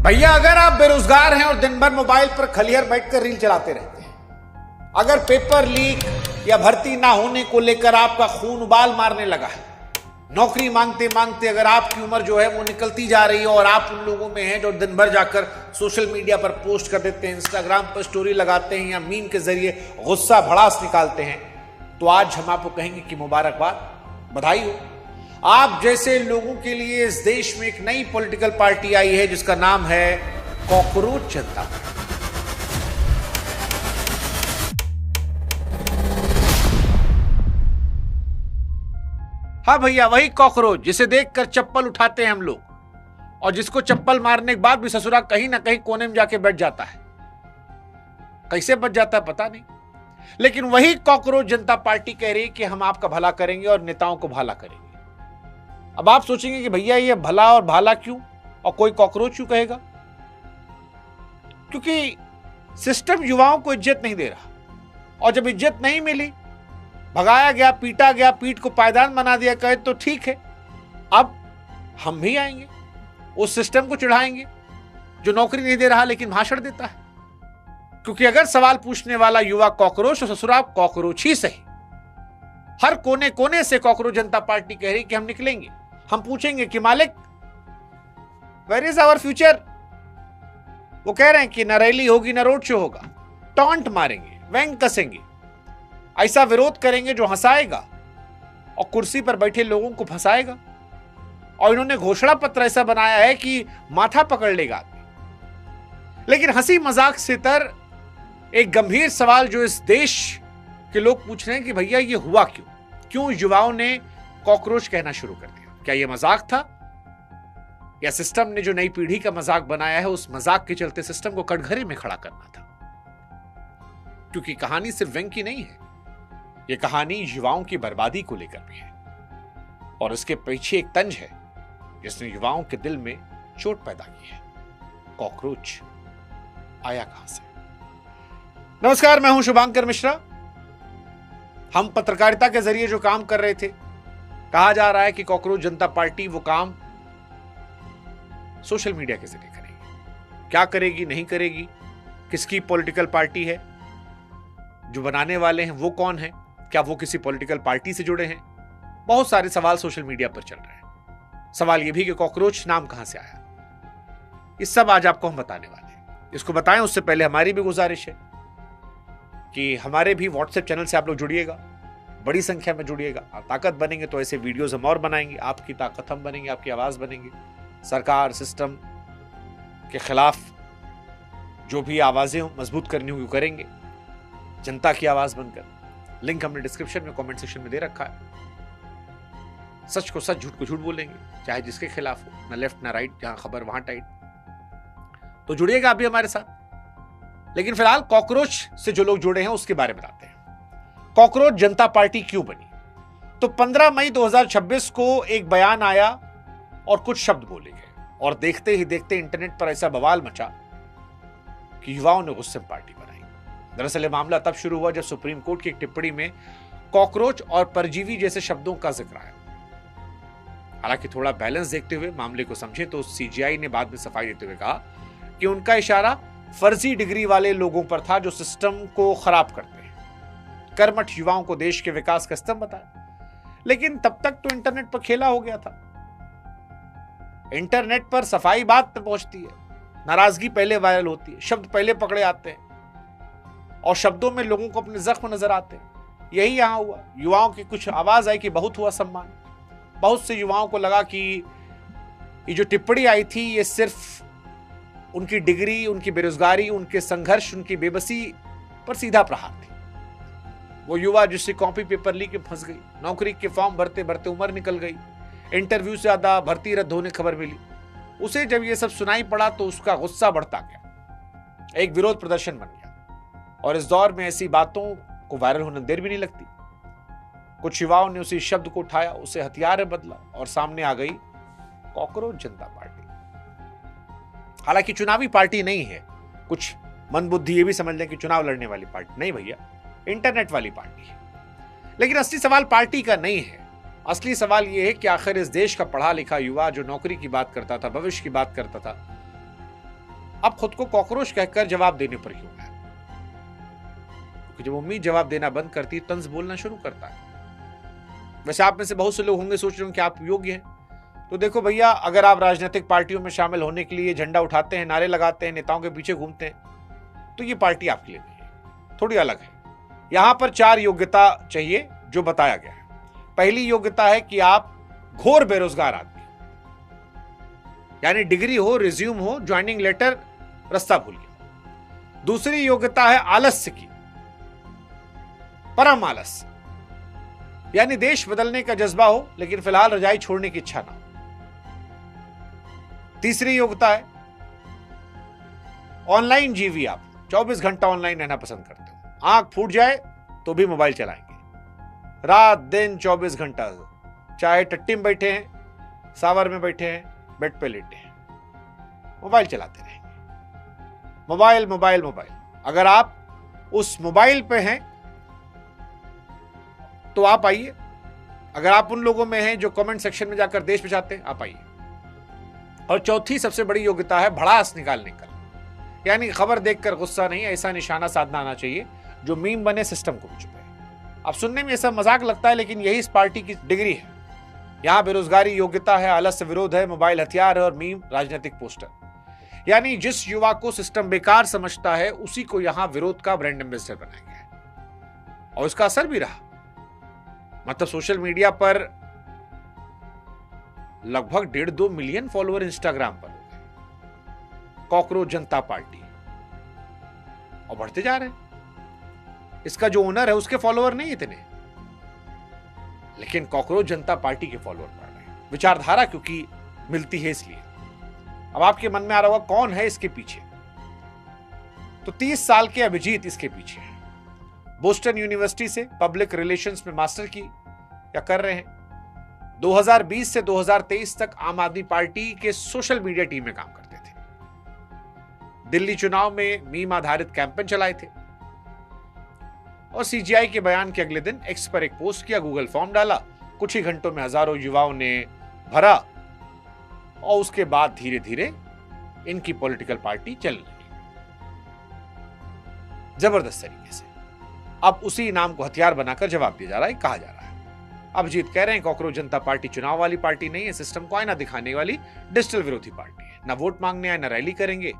भैया अगर आप बेरोजगार हैं और दिन भर मोबाइल पर खलिहर बैठकर रील चलाते रहते हैं, अगर पेपर लीक या भर्ती ना होने को लेकर आपका खून उबाल मारने लगा है, नौकरी मांगते मांगते अगर आपकी उम्र जो है वो निकलती जा रही है और आप उन लोगों में हैं जो दिन भर जाकर सोशल मीडिया पर पोस्ट कर देते हैं, इंस्टाग्राम पर स्टोरी लगाते हैं या मीम के जरिए गुस्सा भड़ास निकालते हैं, तो आज हम आपको कहेंगे कि मुबारकबाद, बधाई हो। आप जैसे लोगों के लिए इस देश में एक नई पॉलिटिकल पार्टी आई है जिसका नाम है कॉकरोच जनता पार्टी। हाँ भैया, वही कॉकरोच जिसे देखकर चप्पल उठाते हैं हम लोग और जिसको चप्पल मारने के बाद भी ससुरा कहीं ना कहीं कोने में जाके बैठ जाता है। कैसे बच जाता है पता नहीं, लेकिन वही कॉकरोच जनता पार्टी कह रही है कि हम आपका भला करेंगे और नेताओं को भला करेंगे। अब आप सोचेंगे कि भैया ये भला और भाला क्यों और कोई कॉकरोच क्यों कहेगा? क्योंकि सिस्टम युवाओं को इज्जत नहीं दे रहा और जब इज्जत नहीं मिली, भगाया गया, पीटा गया, पीठ को पायदान बना दिया, कहे तो ठीक है, अब हम भी आएंगे, उस सिस्टम को चिढ़ाएंगे जो नौकरी नहीं दे रहा लेकिन भाषण देता है। क्योंकि अगर सवाल पूछने वाला युवा कॉकरोच तो ससुरा कॉकरोच ही सही। हर कोने कोने से कॉकरोच जनता पार्टी कह रही कि हम निकलेंगे। हम पूछेंगे कि मालिक वेयर इज आवर फ्यूचर? वो कह रहे हैं कि न रैली होगी न रोड शो होगा, टॉन्ट मारेंगे, व्यंग कसेंगे, ऐसा विरोध करेंगे जो हंसाएगा और कुर्सी पर बैठे लोगों को फंसाएगा। और इन्होंने घोषणा पत्र ऐसा बनाया है कि माथा पकड़ लेगा आदमी। लेकिन हंसी मजाक से तर एक गंभीर सवाल जो इस देश के लोग पूछ रहे हैं कि भैया ये हुआ क्यों युवाओं ने कॉकरोच कहना शुरू कर दिया? क्या ये मजाक था या सिस्टम ने जो नई पीढ़ी का मजाक बनाया है उस मजाक के चलते सिस्टम को कटघरे में खड़ा करना था? क्योंकि कहानी सिर्फ व्यंग की नहीं है, ये कहानी युवाओं की बर्बादी को लेकर भी है और इसके पीछे एक तंज है जिसने युवाओं के दिल में चोट पैदा की है। कॉकरोच आया कहां से? नमस्कार, मैं हूं शुभांकर मिश्रा। हम पत्रकारिता के जरिए जो काम कर रहे थे, कहा जा रहा है कि कॉकरोच जनता पार्टी वो काम सोशल मीडिया के जरिए करेगी। क्या करेगी, नहीं करेगी, किसकी पॉलिटिकल पार्टी है, जो बनाने वाले हैं वो कौन है, क्या वो किसी पॉलिटिकल पार्टी से जुड़े हैं? बहुत सारे सवाल सोशल मीडिया पर चल रहे हैं। सवाल यह भी कि कॉकरोच नाम कहां से आया, ये सब आज आपको हम बताने वाले हैं। इसको बताएं उससे पहले हमारी भी गुजारिश है कि हमारे भी व्हाट्सएप चैनल से आप लोग जुड़िएगा, बड़ी संख्या में जुड़िएगा। आप ताकत बनेंगे तो ऐसे वीडियोस हम और बनाएंगे, आपकी ताकत हम बनेंगे, आपकी आवाज बनेंगे। सरकार सिस्टम के खिलाफ जो भी आवाजें मजबूत करनी होगी करेंगे, जनता की आवाज बनकर। लिंक हमने डिस्क्रिप्शन में, कमेंट सेक्शन में दे रखा है। सच को सच, झूठ को झूठ बोलेंगे, चाहे जिसके खिलाफ हो, ना लेफ्ट ना राइट, जहां खबर वहां टाइट। तो जुड़िएगा आप भी हमारे साथ। लेकिन फिलहाल कॉकरोच से जो लोग जुड़े हैं उसके बारे में बताते हैं। कॉकरोच जनता पार्टी क्यों बनी? तो 15 मई 2026 को एक बयान आया और कुछ शब्द बोले गए और देखते ही देखते इंटरनेट पर ऐसा बवाल मचा कि युवाओं ने गुस्से में पार्टी बनाई। दरअसल ये मामला तब शुरू हुआ जब सुप्रीम कोर्ट की एक टिप्पणी में कॉकरोच और परजीवी जैसे शब्दों का जिक्र आया। हालांकि थोड़ा बैलेंस देखते हुए मामले को समझे तो सीजीआई ने बाद में सफाई देते हुए कहा कि उनका इशारा फर्जी डिग्री वाले लोगों पर था जो सिस्टम को खराब करते हैं, कर्मठ युवाओं को देश के विकास का स्तंभ बताया। लेकिन तब तक तो इंटरनेट पर खेला हो गया था। इंटरनेट पर सफाई बात पर पहुंचती है, नाराजगी पहले वायरल होती है, शब्द पहले पकड़े आते हैं और शब्दों में लोगों को अपने जख्म नजर आते हैं। यही यहां हुआ। युवाओं की कुछ आवाज आई कि बहुत हुआ सम्मान। बहुत से युवाओं को लगा कि ये जो टिप्पणी आई थी ये सिर्फ उनकी डिग्री, उनकी बेरोजगारी, उनके संघर्ष, उनकी बेबसी पर सीधा प्रहार थी। वो युवा जिससे कॉपी पेपर लीक के फंस गई, नौकरी के फॉर्म भरते भरते उम्र निकल गई, इंटरव्यू से ज्यादा भर्ती रद्द होने खबर मिली, उसे जब ये सब सुनाई पड़ा तो उसका गुस्सा बढ़ता गया, एक विरोध प्रदर्शन बन गया। और इस दौर में ऐसी बातों को वायरल होने देर भी नहीं लगती। कुछ युवाओं ने उसी शब्द को उठाया, उसे हथियार में बदला और सामने आ गई कॉकरोच जनता पार्टी। हालांकि चुनावी पार्टी नहीं है, कुछ मंदबुद्धि ये भी समझ लें कि चुनाव लड़ने वाली पार्टी नहीं भैया, इंटरनेट वाली पार्टी है। लेकिन असली सवाल पार्टी का नहीं है। असली सवाल यह है कि आखिर इस देश का पढ़ा लिखा युवा जो नौकरी की बात करता था, भविष्य की बात करता था, अब खुद को कॉकरोच कहकर जवाब देने पर क्यों है? क्योंकि जब उम्मीद जवाब देना बंद करती है, तंज बोलना शुरू करता है। वैसे आप में से बहुत से लोग होंगे सोच रहे होंगे कि आप योग्य हैं। तो देखो भैया, अगर आप राजनीतिक पार्टियों में शामिल होने के लिए झंडा उठाते हैं, नारे लगाते हैं, नेताओं के पीछे घूमते हैं, तो ये पार्टी आपके लिए नहीं है, थोड़ी अलग है। यहां पर 4 योग्यता चाहिए जो बताया गया है। पहली योग्यता है कि आप घोर बेरोजगार आदमी, यानी डिग्री हो, रिज्यूम हो, ज्वाइनिंग लेटर, रास्ता भूल गया। दूसरी योग्यता है आलस्य की, परम आलस, यानी देश बदलने का जज्बा हो लेकिन फिलहाल रजाई छोड़ने की इच्छा ना हो। तीसरी योग्यता है ऑनलाइन जीवी, आप 24 घंटा ऑनलाइन रहना पसंद करते हो, आंख फूट जाए तो भी मोबाइल चलाएंगे, रात दिन 24 घंटा, चाहे टट्टी में बैठे हैं, सावर में बैठे हैं, बेड पे लेटे हैं, मोबाइल चलाते रहेंगे। Mobile mobile mobile. अगर आप उस मोबाइल पे हैं तो आप आइए। अगर आप उन लोगों में हैं जो कमेंट सेक्शन में जाकर देश बचाते हैं, आप आइए। और चौथी सबसे बड़ी योग्यता है भड़ास निकालने का, यानी खबर देखकर गुस्सा नहीं, ऐसा निशाना साधना आना चाहिए जो मीम बने, सिस्टम को भी चुपे। अब सुनने में ऐसा मजाक लगता है, लेकिन यही इस पार्टी की डिग्री है। यहां बेरोजगारी योग्यता है, आलस्य विरोध है, मोबाइल हथियार है और मीम राजनीतिक पोस्टर। यानी जिस युवा को सिस्टम बेकार समझता है, उसी को यहां विरोध का ब्रांड एम्बेसडर बनाया गया है और इसका असर भी रहा। मतलब सोशल मीडिया पर लगभग 1.5-2 मिलियन फॉलोअर इंस्टाग्राम पर हो गए कॉकरोच जनता पार्टी, और बढ़ते जा रहे हैं। इसका जो ओनर है उसके फॉलोअर नहीं इतने, लेकिन कॉकरोच जनता पार्टी के फॉलोअर बढ़ रहे हैं। विचारधारा क्योंकि मिलती है इसलिए। अब आपके मन में आ रहा होगा कौन है इसके पीछे, तो 30 साल के अभिजीत इसके पीछे हैं। बोस्टन यूनिवर्सिटी से पब्लिक रिलेशंस में मास्टर की या कर रहे हैं। 2020 से 2023 तक आम आदमी पार्टी के सोशल मीडिया टीम में काम करते थे। दिल्ली चुनाव में मीम आधारित कैंपेन चलाए थे और सीजीआई के बयान के अगले दिन एक्स पर एक पोस्ट किया, गूगल फॉर्म डाला, कुछ ही घंटों में हजारों युवाओं ने भरा और उसके बाद धीरे धीरे इनकी पॉलिटिकल पार्टी चल रही जबरदस्त तरीके से। अब उसी नाम को हथियार बनाकर जवाब दिया जा रहा है, कहा जा रहा है। अभिजीत कह रहे हैं कॉकरोच जनता पार्टी चुनाव वाली पार्टी नहीं है, सिस्टम को आईना दिखाने वाली डिजिटल विरोधी पार्टी है। ना वोट मांगने आए, ना रैली करेंगे,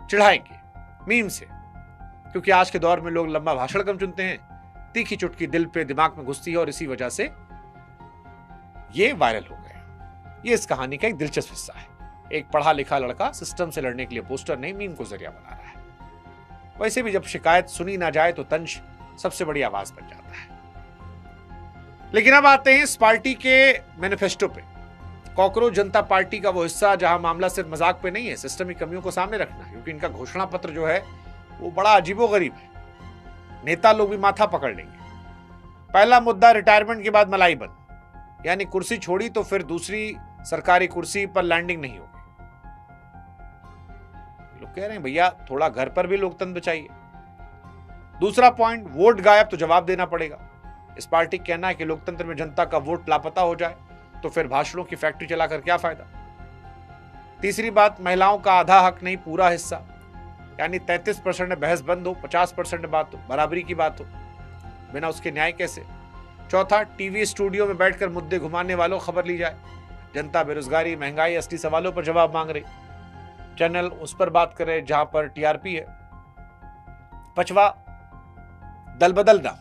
चिढ़ाएंगे मीम से, क्योंकि आज के दौर में लोग लंबा भाषण कम चुनते हैं, तीखी चुटकी दिल पे दिमाग में घुसती है और इसी वजह से ये वायरल हो गए। ये इस कहानी का एक दिलचस्प हिस्सा है। एक पढ़ा लिखा लड़का सिस्टम से लड़ने के लिए पोस्टर नहीं, मीम को जरिया बना रहा है। वैसे भी जब शिकायत सुनी ना जाए तो तंज सबसे बड़ी आवाज बन जाता है। लेकिन अब आते हैं इस पार्टी के मैनिफेस्टो पे। कॉकरोच जनता पार्टी का वो हिस्सा जहां मामला सिर्फ मजाक पे नहीं है, सिस्टम की कमियों को सामने रखना है, क्योंकि इनका घोषणा पत्र जो है वो बड़ा अजीबोगरीब है। नेता लोग भी माथा पकड़ लेंगे। पहला मुद्दा रिटायरमेंट के बाद मलाई बंद, यानी कुर्सी छोड़ी तो फिर दूसरी सरकारी कुर्सी पर लैंडिंग नहीं होगी। लोग कह रहे हैं भैया थोड़ा घर पर भी लोकतंत्र बचाइए। दूसरा पॉइंट, वोट गायब तो जवाब देना पड़ेगा। इस पार्टी का कहना है कि लोकतंत्र में जनता का वोट लापता हो जाए तो फिर भाषणों की फैक्ट्री चलाकर क्या फायदा। तीसरी बात, महिलाओं का आधा हक नहीं पूरा हिस्सा, यानी 33% में बहस बंद हो, 50% बात हो, बराबरी की बात हो, बिना उसके न्याय कैसे। चौथा, टीवी स्टूडियो में बैठकर मुद्दे घुमाने वालों खबर ली जाए। जनता बेरोजगारी, महंगाई, असली सवालों पर जवाब मांग रही, चैनल उस पर बात करे जहां पर टीआरपी है। पांचवा, दल बदल ना,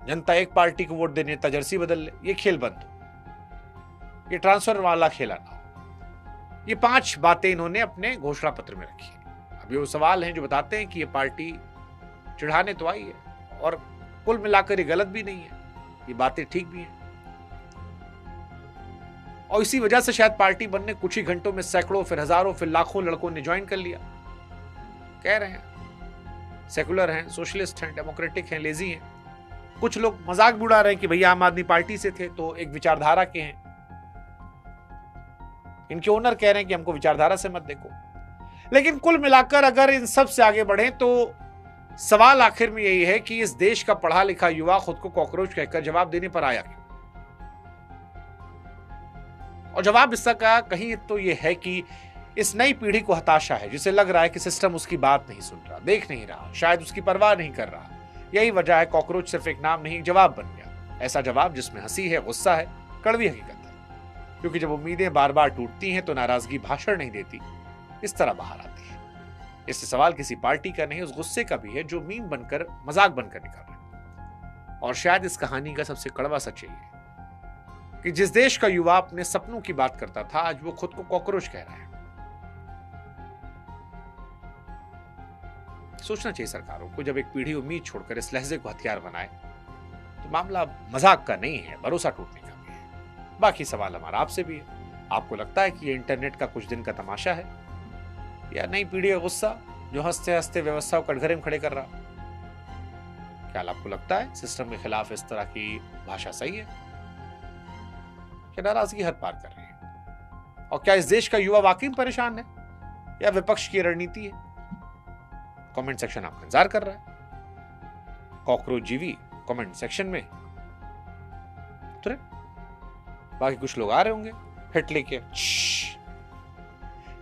जनता एक पार्टी को वोट देने नेता जर्सी बदल ले, ये खेल बंद हो, ये ट्रांसफर वाला खेला ना हो। ये 5 बातें इन्होंने अपने घोषणा पत्र में रखी है। अब ये वो सवाल हैं जो बताते हैं कि ये पार्टी चिढ़ाने तो आई है और कुल मिलाकर ये गलत भी नहीं है, ये बातें ठीक भी हैं। और इसी वजह से शायद पार्टी बनने कुछ ही घंटों में सैकड़ों, फिर हजारों, फिर लाखों लड़कों ने ज्वाइन कर लिया। कह रहे हैं सेकुलर हैं, सोशलिस्ट हैं, डेमोक्रेटिक हैं, लेजी हैं। कुछ लोग मजाक भी उड़ा रहे हैं कि भैया आम आदमी पार्टी से थे तो एक विचारधारा के हैं। इनके ओनर कह रहे हैं कि हमको विचारधारा से मत देखो। लेकिन कुल मिलाकर अगर इन सब से आगे बढ़े तो सवाल आखिर में यही है कि इस देश का पढ़ा लिखा युवा खुद को कॉकरोच कहकर जवाब देने पर आया क्यों। और जवाब इसका कहीं तो यह है कि इस नई पीढ़ी को हताशा है, जिसे लग रहा है कि सिस्टम उसकी बात नहीं सुन रहा, देख नहीं रहा, शायद उसकी परवाह नहीं कर रहा। यही वजह है कॉकरोच सिर्फ एक नाम नहीं, एक जवाब बन गया। ऐसा जवाब जिसमें हंसी है, गुस्सा है, कड़वी हकीकत है। क्योंकि जब उम्मीदें बार बार टूटती हैं तो नाराजगी भाषण नहीं देती, इस तरह बाहर आती है। इससे सवाल किसी पार्टी का नहीं, उस गुस्से का भी है जो मीम बनकर, मजाक बनकर निकल रहा है। और शायद इस कहानी का सबसे कड़वा सच यही है कि जिस देश का युवा अपने सपनों की बात करता था, आज वो खुद को कॉकरोच कह रहा है। सोचना चाहिए सरकारों को, जब एक पीढ़ी उम्मीद छोड़कर इस लहजे को हथियार बनाए तो मामला मजाक का नहीं है, भरोसा टूटने का भी है। बाकी सवाल हमारा आपसे भी है, आपको लगता है कि ये इंटरनेट का कुछ दिन का तमाशा है, या नई पीढ़ी का गुस्सा जो हंसते हंसते व्यवस्था को कटघरे में खड़े कर रहा? क्या आपको लगता है सिस्टम के खिलाफ इस तरह की भाषा सही है, क्या नाराजगी हद पार कर रही है? और क्या इस देश का युवा वाकई परेशान है, या विपक्ष की रणनीति है? कमेंट सेक्शन आपका इंतजार कर रहा है। कॉकरोच जीवी कमेंट सेक्शन में उतरे, बाकी कुछ लोग आ रहे होंगे हिट लेके,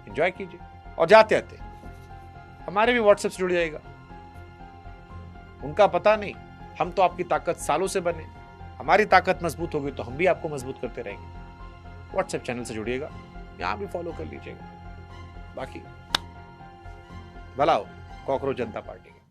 एंजॉय कीजिए। और जाते आते हमारे भी व्हाट्सएप से जुड़ जाएगा। उनका पता नहीं, हम तो आपकी ताकत सालों से बने, हमारी ताकत मजबूत होगी तो हम भी आपको मजबूत करते रहेंगे। व्हाट्सएप चैनल से जुड़िएगा, यहां भी फॉलो कर लीजिएगा। बाकी भला हो कॉकरोच जनता पार्टी के।